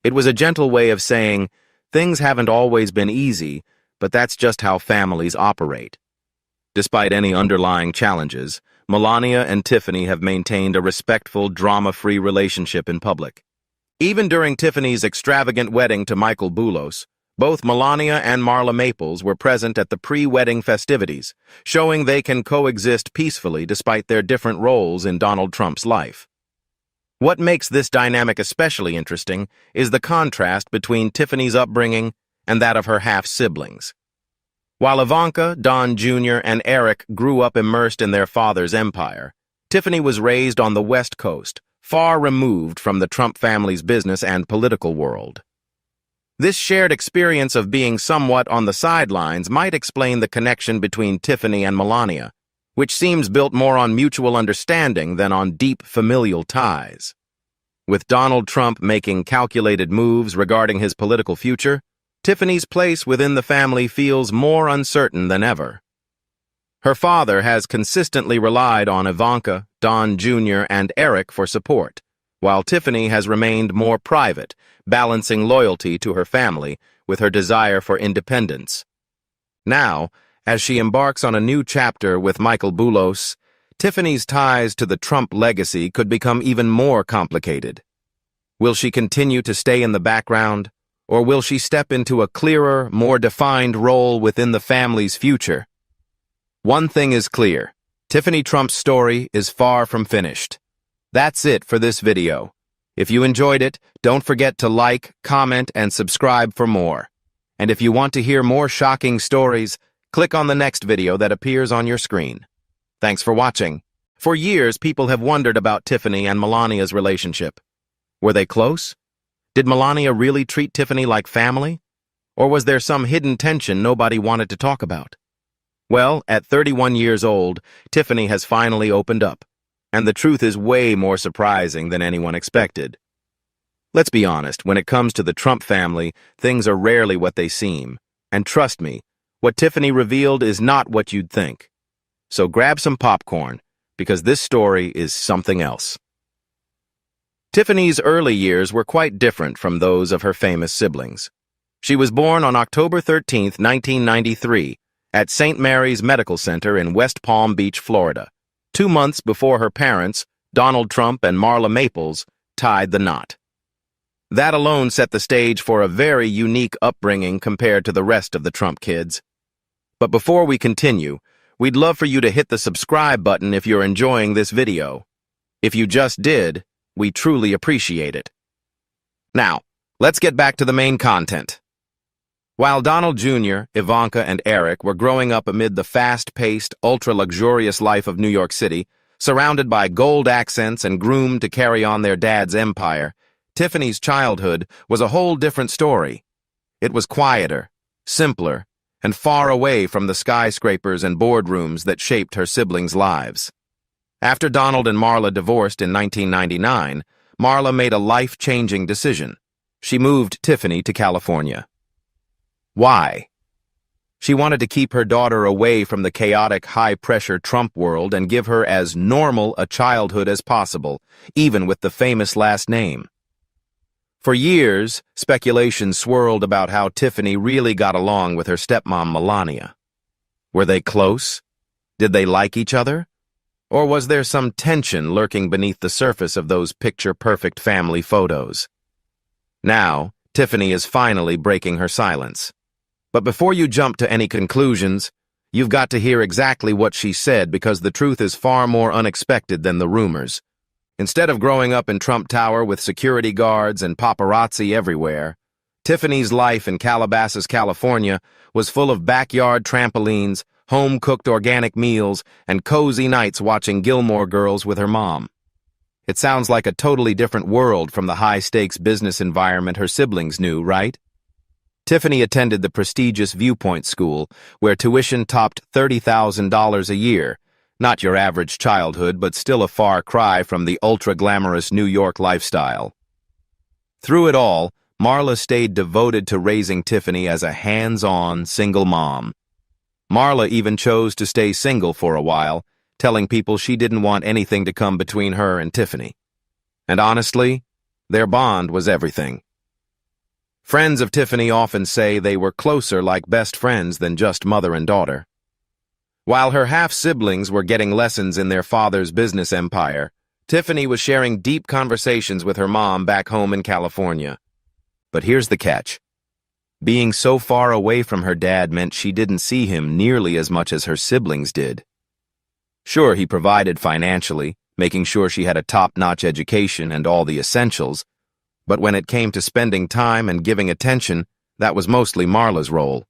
Speaker 2: It was a gentle way of saying, things haven't always been easy, but that's just how families operate. Despite any underlying challenges, Melania and Tiffany have maintained a respectful, drama-free relationship in public. Even during Tiffany's extravagant wedding to Michael Boulos, both Melania and Marla Maples were present at the pre-wedding festivities, showing they can coexist peacefully despite their different roles in Donald Trump's life. What makes this dynamic especially interesting is the contrast between Tiffany's upbringing and that of her half-siblings. While Ivanka, Don Jr., and Eric grew up immersed in their father's empire, Tiffany was raised on the West Coast, far removed from the Trump family's business and political world. This shared experience of being somewhat on the sidelines might explain the connection between Tiffany and Melania, which seems built more on mutual understanding than on deep familial ties. With Donald Trump making calculated moves regarding his political future, Tiffany's place within the family feels more uncertain than ever. Her father has consistently relied on Ivanka, Don Jr., and Eric for support, while Tiffany has remained more private, balancing loyalty to her family with her desire for independence. Now, as she embarks on a new chapter with Michael Boulos, Tiffany's ties to the Trump legacy could become even more complicated. Will she continue to stay in the background, or will she step into a clearer, more defined role within the family's future? One thing is clear: Tiffany Trump's story is far from finished. That's it for this video. If you enjoyed it, don't forget to like, comment, and subscribe for more. And if you want to hear more shocking stories, click on the next video that appears on your screen. Thanks for watching. For years, people have wondered about Tiffany and Melania's relationship. Were they close? Did Melania really treat Tiffany like family? Or was there some hidden tension nobody wanted to talk about? Well, at 31 years old, Tiffany has finally opened up, and the truth is way more surprising than anyone expected. Let's be honest, when it comes to the Trump family, things are rarely what they seem. And trust me, what Tiffany revealed is not what you'd think. So grab some popcorn, because this story is something else. Tiffany's early years were quite different from those of her famous siblings. She was born on October 13, 1993, at St. Mary's Medical Center in West Palm Beach, Florida, 2 months before her parents, Donald Trump and Marla Maples, tied the knot. That alone set the stage for a very unique upbringing compared to the rest of the Trump kids. But before we continue, we'd love for you to hit the subscribe button if you're enjoying this video. If you just did, we truly appreciate it. Now, let's get back to the main content. While Donald Jr., Ivanka, and Eric were growing up amid the fast-paced, ultra-luxurious life of New York City, surrounded by gold accents and groomed to carry on their dad's empire, Tiffany's childhood was a whole different story. It was quieter, simpler, and far away from the skyscrapers and boardrooms that shaped her siblings' lives. After Donald and Marla divorced in 1999, Marla made a life-changing decision. She moved Tiffany to California. Why? She wanted to keep her daughter away from the chaotic, high-pressure Trump world and give her as normal a childhood as possible, even with the famous last name. For years, speculation swirled about how Tiffany really got along with her stepmom Melania. Were they close? Did they like each other? Or was there some tension lurking beneath the surface of those picture-perfect family photos? Now, Tiffany is finally breaking her silence. But before you jump to any conclusions, you've got to hear exactly what she said, because the truth is far more unexpected than the rumors. Instead of growing up in Trump Tower with security guards and paparazzi everywhere, Tiffany's life in Calabasas, California was full of backyard trampolines, home-cooked organic meals, and cozy nights watching Gilmore Girls with her mom. It sounds like a totally different world from the high-stakes business environment her siblings knew, right? Tiffany attended the prestigious Viewpoint School, where tuition topped $30,000 a year. Not your average childhood, but still a far cry from the ultra-glamorous New York lifestyle. Through it all, Marla stayed devoted to raising Tiffany as a hands-on, single mom. Marla even chose to stay single for a while, telling people she didn't want anything to come between her and Tiffany. And honestly, their bond was everything. Friends of Tiffany often say they were closer like best friends than just mother and daughter. While her half-siblings were getting lessons in their father's business empire, Tiffany was sharing deep conversations with her mom back home in California. But here's the catch. Being so far away from her dad meant she didn't see him nearly as much as her siblings did. Sure, he provided financially, making sure she had a top-notch education and all the essentials, but when it came to spending time and giving attention, that was mostly Marla's role.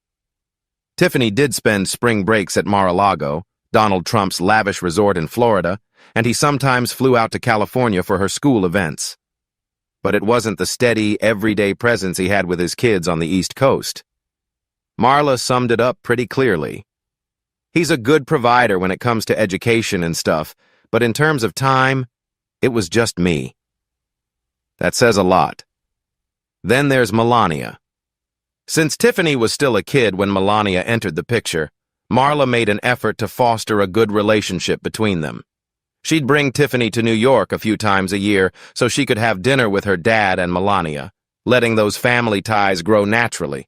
Speaker 2: Tiffany did spend spring breaks at Mar-a-Lago, Donald Trump's lavish resort in Florida, and he sometimes flew out to California for her school events. But it wasn't the steady, everyday presence he had with his kids on the East Coast. Marla summed it up pretty clearly. He's a good provider when it comes to education and stuff, but in terms of time, it was just me. That says a lot. Then there's Melania. Since Tiffany was still a kid when Melania entered the picture, Marla made an effort to foster a good relationship between them. She'd bring Tiffany to New York a few times a year so she could have dinner with her dad and Melania, letting those family ties grow naturally.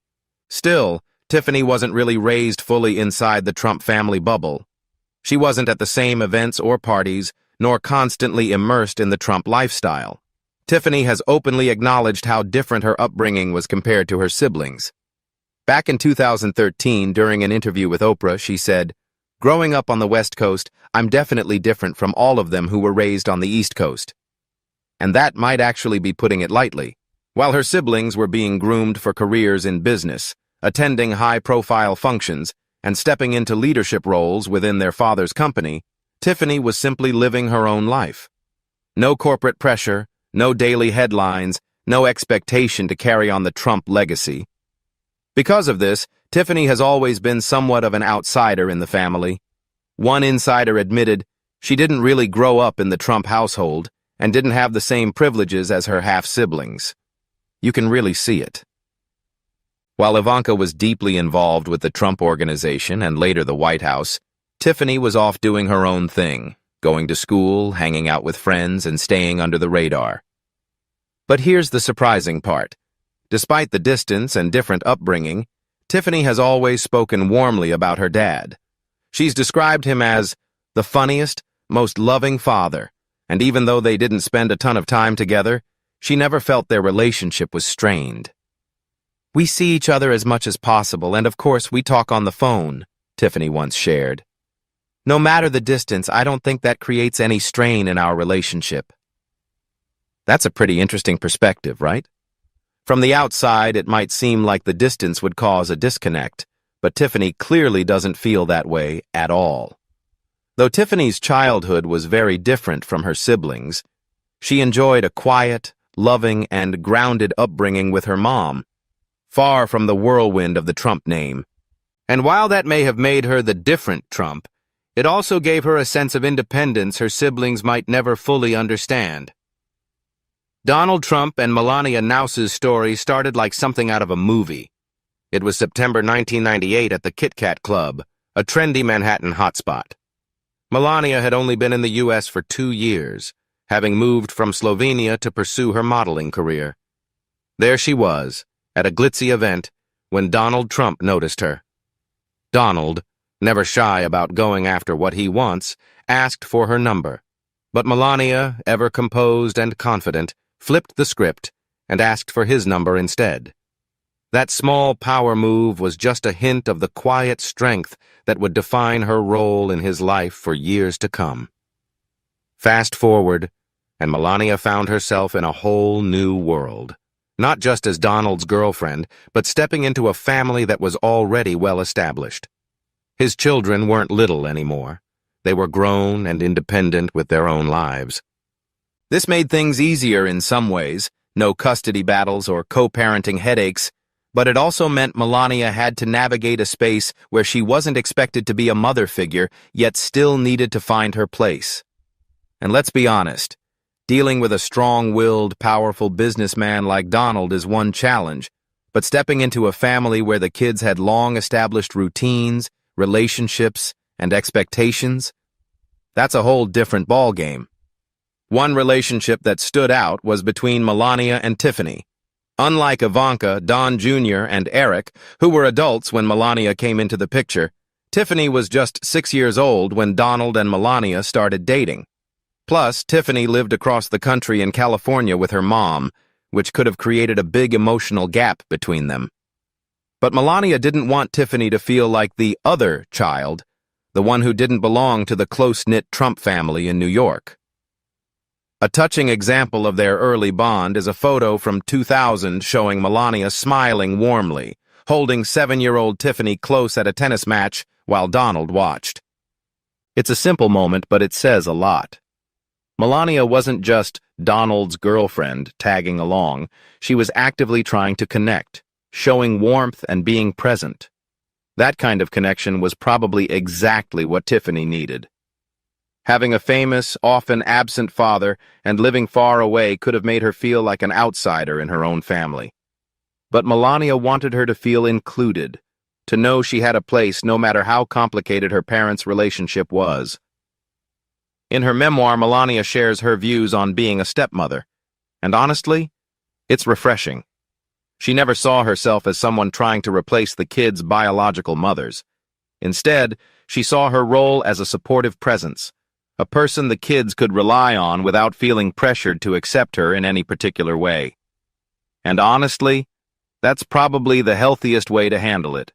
Speaker 2: Still, Tiffany wasn't really raised fully inside the Trump family bubble. She wasn't at the same events or parties, nor constantly immersed in the Trump lifestyle. Tiffany has openly acknowledged how different her upbringing was compared to her siblings. Back in 2013, during an interview with Oprah, she said, "Growing up on the West Coast, I'm definitely different from all of them who were raised on the East Coast." And that might actually be putting it lightly. While her siblings were being groomed for careers in business, attending high-profile functions, and stepping into leadership roles within their father's company, Tiffany was simply living her own life. No corporate pressure, no daily headlines, no expectation to carry on the Trump legacy. Because of this, Tiffany has always been somewhat of an outsider in the family. One insider admitted she didn't really grow up in the Trump household and didn't have the same privileges as her half-siblings. You can really see it. While Ivanka was deeply involved with the Trump Organization and later the White House, Tiffany was off doing her own thing, going to school, hanging out with friends, and staying under the radar. But here's the surprising part. Despite the distance and different upbringing, Tiffany has always spoken warmly about her dad. She's described him as the funniest, most loving father, and even though they didn't spend a ton of time together, she never felt their relationship was strained. "We see each other as much as possible, and of course we talk on the phone," Tiffany once shared. "No matter the distance, I don't think that creates any strain in our relationship." That's a pretty interesting perspective, right? From the outside, it might seem like the distance would cause a disconnect, but Tiffany clearly doesn't feel that way at all. Though Tiffany's childhood was very different from her siblings, she enjoyed a quiet, loving, and grounded upbringing with her mom, far from the whirlwind of the Trump name. And while that may have made her the different Trump, it also gave her a sense of independence her siblings might never fully understand. Donald Trump and Melania Knauss's story started like something out of a movie. It was September 1998 at the Kit Kat Club, a trendy Manhattan hotspot. Melania had only been in the U.S. for 2 years, having moved from Slovenia to pursue her modeling career. There she was, at a glitzy event, when Donald Trump noticed her. Donald, never shy about going after what he wants, asked for her number. But Melania, ever composed and confident, flipped the script and asked for his number instead. That small power move was just a hint of the quiet strength that would define her role in his life for years to come. Fast forward, and Melania found herself in a whole new world. Not just as Donald's girlfriend, but stepping into a family that was already well established. His children weren't little anymore. They were grown and independent with their own lives. This made things easier in some ways, no custody battles or co-parenting headaches, but it also meant Melania had to navigate a space where she wasn't expected to be a mother figure, yet still needed to find her place. And let's be honest, dealing with a strong-willed, powerful businessman like Donald is one challenge, but stepping into a family where the kids had long-established routines, relationships, and expectations, that's a whole different ballgame. One relationship that stood out was between Melania and Tiffany. Unlike Ivanka, Don Jr., and Eric, who were adults when Melania came into the picture, Tiffany was just 6 years old when Donald and Melania started dating. Plus, Tiffany lived across the country in California with her mom, which could have created a big emotional gap between them. But Melania didn't want Tiffany to feel like the other child, the one who didn't belong to the close-knit Trump family in New York. A touching example of their early bond is a photo from 2000 showing Melania smiling warmly, holding 7-year-old Tiffany close at a tennis match while Donald watched. It's a simple moment, but it says a lot. Melania wasn't just Donald's girlfriend tagging along. She was actively trying to connect, showing warmth and being present. That kind of connection was probably exactly what Tiffany needed. Having a famous, often absent father and living far away could have made her feel like an outsider in her own family. But Melania wanted her to feel included, to know she had a place no matter how complicated her parents' relationship was. In her memoir, Melania shares her views on being a stepmother, and honestly, it's refreshing. She never saw herself as someone trying to replace the kids' biological mothers. Instead, she saw her role as a supportive presence, a person the kids could rely on without feeling pressured to accept her in any particular way. And honestly, that's probably the healthiest way to handle it.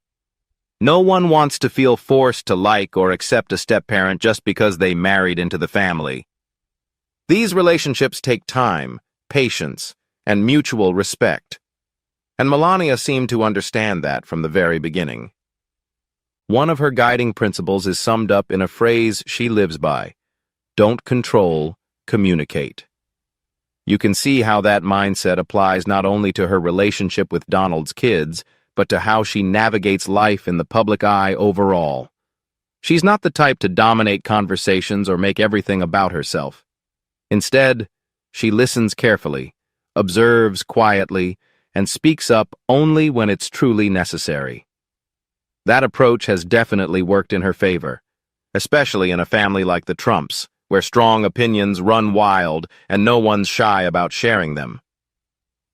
Speaker 2: No one wants to feel forced to like or accept a step-parent just because they married into the family. These relationships take time, patience, and mutual respect. And Melania seemed to understand that from the very beginning. One of her guiding principles is summed up in a phrase she lives by: don't control, communicate. You can see how that mindset applies not only to her relationship with Donald's kids, but to how she navigates life in the public eye overall. She's not the type to dominate conversations or make everything about herself. Instead, she listens carefully, observes quietly, and speaks up only when it's truly necessary. That approach has definitely worked in her favor, especially in a family like the Trumps, where strong opinions run wild and no one's shy about sharing them.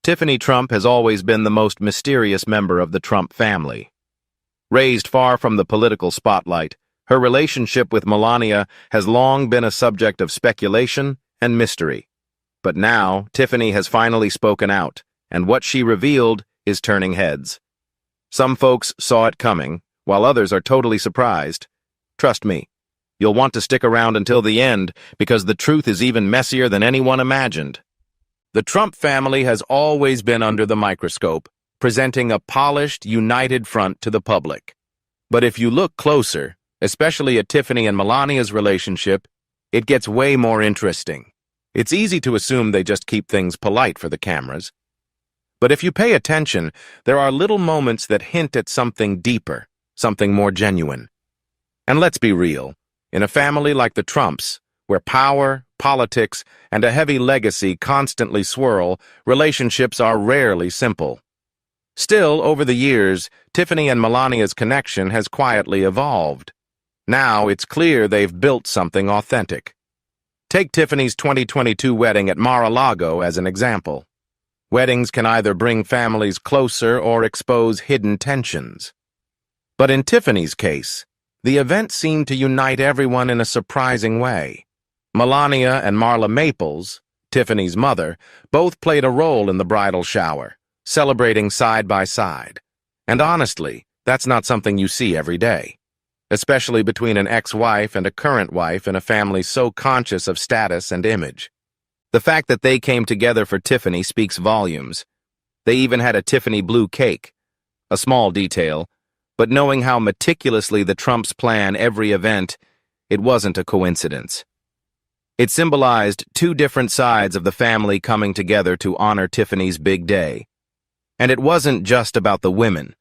Speaker 2: Tiffany Trump has always been the most mysterious member of the Trump family. Raised far from the political spotlight, her relationship with Melania has long been a subject of speculation and mystery. But now, Tiffany has finally spoken out, and what she revealed is turning heads. Some folks saw it coming, while others are totally surprised. Trust me, you'll want to stick around until the end, because the truth is even messier than anyone imagined. The Trump family has always been under the microscope, presenting a polished, united front to the public. But if you look closer, especially at Tiffany and Melania's relationship, it gets way more interesting. It's easy to assume they just keep things polite for the cameras. But if you pay attention, there are little moments that hint at something deeper, something more genuine. And let's be real, in a family like the Trumps, where power, politics, and a heavy legacy constantly swirl, relationships are rarely simple. Still, over the years, Tiffany and Melania's connection has quietly evolved. Now it's clear they've built something authentic. Take Tiffany's 2022 wedding at Mar-a-Lago as an example. Weddings can either bring families closer or expose hidden tensions. But in Tiffany's case, the event seemed to unite everyone in a surprising way. Melania and Marla Maples, Tiffany's mother, both played a role in the bridal shower, celebrating side by side. And honestly, that's not something you see every day, especially between an ex-wife and a current wife in a family so conscious of status and image. The fact that they came together for Tiffany speaks volumes. They even had a Tiffany blue cake, a small detail, but knowing how meticulously the Trumps plan every event, it wasn't a coincidence. It symbolized two different sides of the family coming together to honor Tiffany's big day. And it wasn't just about the women.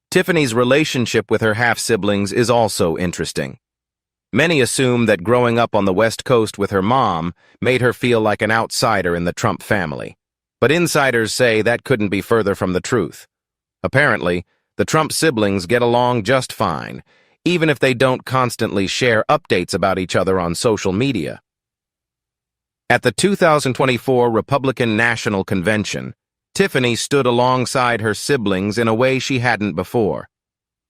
Speaker 2: Tiffany's relationship with her half-siblings is also interesting. Many assume that growing up on the West Coast with her mom made her feel like an outsider in the Trump family. But insiders say that couldn't be further from the truth. Apparently, the Trump siblings get along just fine, even if they don't constantly share updates about each other on social media. At the 2024 Republican National Convention, Tiffany stood alongside her siblings in a way she hadn't before.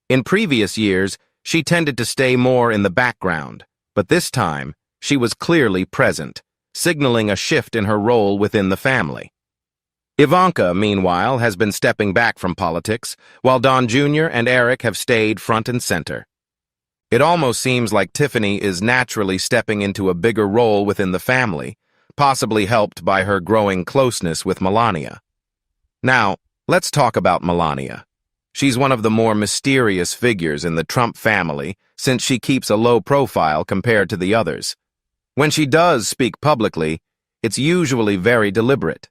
Speaker 2: In previous years, she tended to stay more in the background, but this time, she was clearly present, signaling a shift in her role within the family. Ivanka, meanwhile, has been stepping back from politics, while Don Jr. and Eric have stayed front and center. It almost seems like Tiffany is naturally stepping into a bigger role within the family, possibly helped by her growing closeness with Melania. Now, let's talk about Melania. She's one of the more mysterious figures in the Trump family since she keeps a low profile compared to the others. When she does speak publicly, it's usually very deliberate.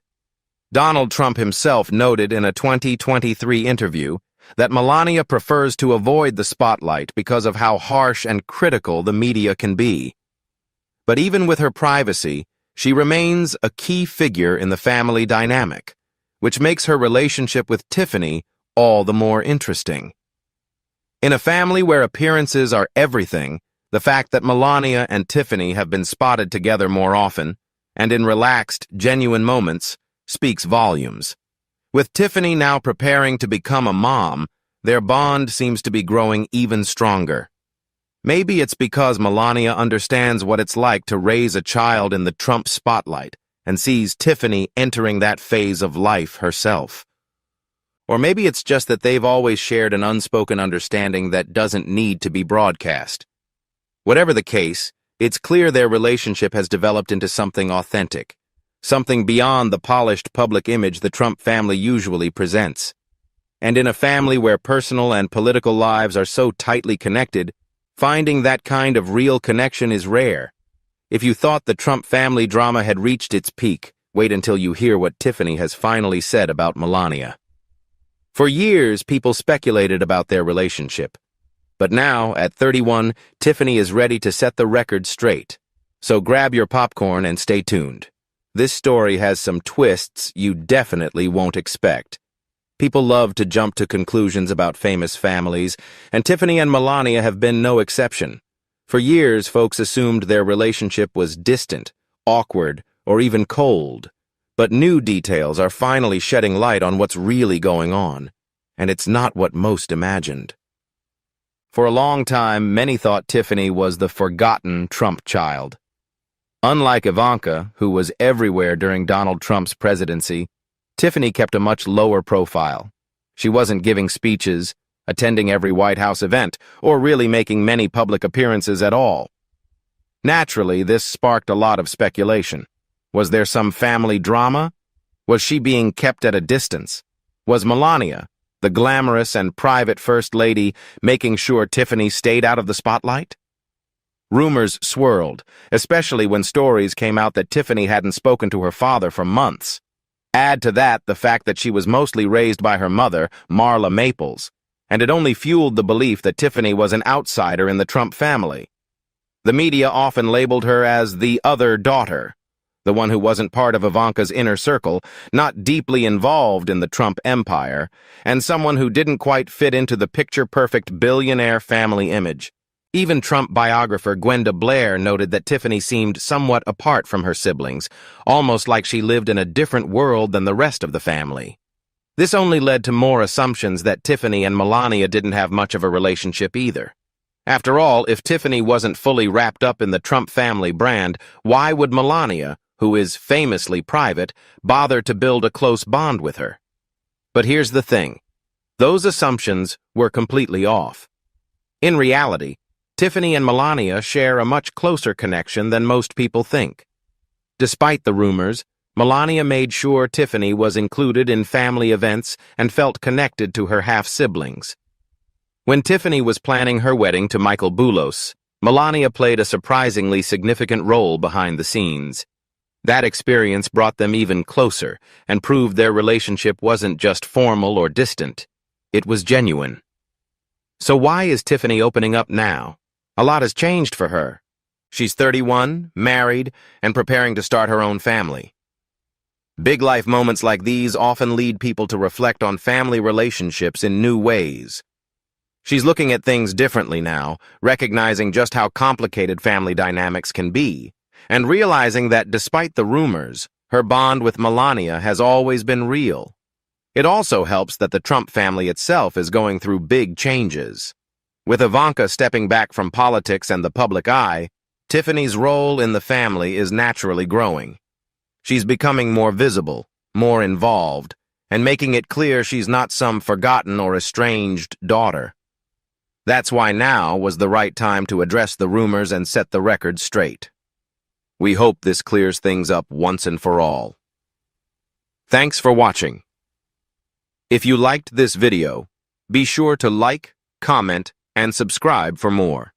Speaker 2: Donald Trump himself noted in a 2023 interview that Melania prefers to avoid the spotlight because of how harsh and critical the media can be. But even with her privacy, she remains a key figure in the family dynamic, which makes her relationship with Tiffany all the more interesting. In a family where appearances are everything, the fact that Melania and Tiffany have been spotted together more often, and in relaxed, genuine moments, speaks volumes. With Tiffany now preparing to become a mom, their bond seems to be growing even stronger. Maybe it's because Melania understands what it's like to raise a child in the Trump spotlight and sees Tiffany entering that phase of life herself. Or maybe it's just that they've always shared an unspoken understanding that doesn't need to be broadcast. Whatever the case, it's clear their relationship has developed into something authentic, something beyond the polished public image the Trump family usually presents. And in a family where personal and political lives are so tightly connected, finding that kind of real connection is rare. If you thought the Trump family drama had reached its peak, wait until you hear what Tiffany has finally said about Melania. For years, people speculated about their relationship. But now, at 31, Tiffany is ready to set the record straight. So grab your popcorn and stay tuned. This story has some twists you definitely won't expect. People love to jump to conclusions about famous families, and Tiffany and Melania have been no exception. For years, folks assumed their relationship was distant, awkward, or even cold. But new details are finally shedding light on what's really going on, and it's not what most imagined. For a long time, many thought Tiffany was the forgotten Trump child. Unlike Ivanka, who was everywhere during Donald Trump's presidency, Tiffany kept a much lower profile. She wasn't giving speeches, attending every White House event, or really making many public appearances at all. Naturally, this sparked a lot of speculation. Was there some family drama? Was she being kept at a distance? Was Melania, the glamorous and private First Lady, making sure Tiffany stayed out of the spotlight? Rumors swirled, especially when stories came out that Tiffany hadn't spoken to her father for months. Add to that the fact that she was mostly raised by her mother, Marla Maples, and it only fueled the belief that Tiffany was an outsider in the Trump family. The media often labeled her as the other daughter, the one who wasn't part of Ivanka's inner circle, not deeply involved in the Trump empire, and someone who didn't quite fit into the picture-perfect billionaire family image. Even Trump biographer Gwenda Blair noted that Tiffany seemed somewhat apart from her siblings, almost like she lived in a different world than the rest of the family. This only led to more assumptions that Tiffany and Melania didn't have much of a relationship either. After all, if Tiffany wasn't fully wrapped up in the Trump family brand, why would Melania, who is famously private, bother to build a close bond with her? But here's the thing. Those assumptions were completely off. In reality, Tiffany and Melania share a much closer connection than most people think. Despite the rumors, Melania made sure Tiffany was included in family events and felt connected to her half-siblings. When Tiffany was planning her wedding to Michael Boulos, Melania played a surprisingly significant role behind the scenes. That experience brought them even closer and proved their relationship wasn't just formal or distant. It was genuine. So why is Tiffany opening up now? A lot has changed for her. She's 31, married, and preparing to start her own family. Big life moments like these often lead people to reflect on family relationships in new ways. She's looking at things differently now, recognizing just how complicated family dynamics can be, and realizing that despite the rumors, her bond with Melania has always been real. It also helps that the Trump family itself is going through big changes. With Ivanka stepping back from politics and the public eye, Tiffany's role in the family is naturally growing. She's becoming more visible, more involved, and making it clear she's not some forgotten or estranged daughter. That's why now was the right time to address the rumors and set the record straight. We hope this clears things up once and for all. Thanks for watching. If you liked this video, be sure to like, comment, and subscribe for more.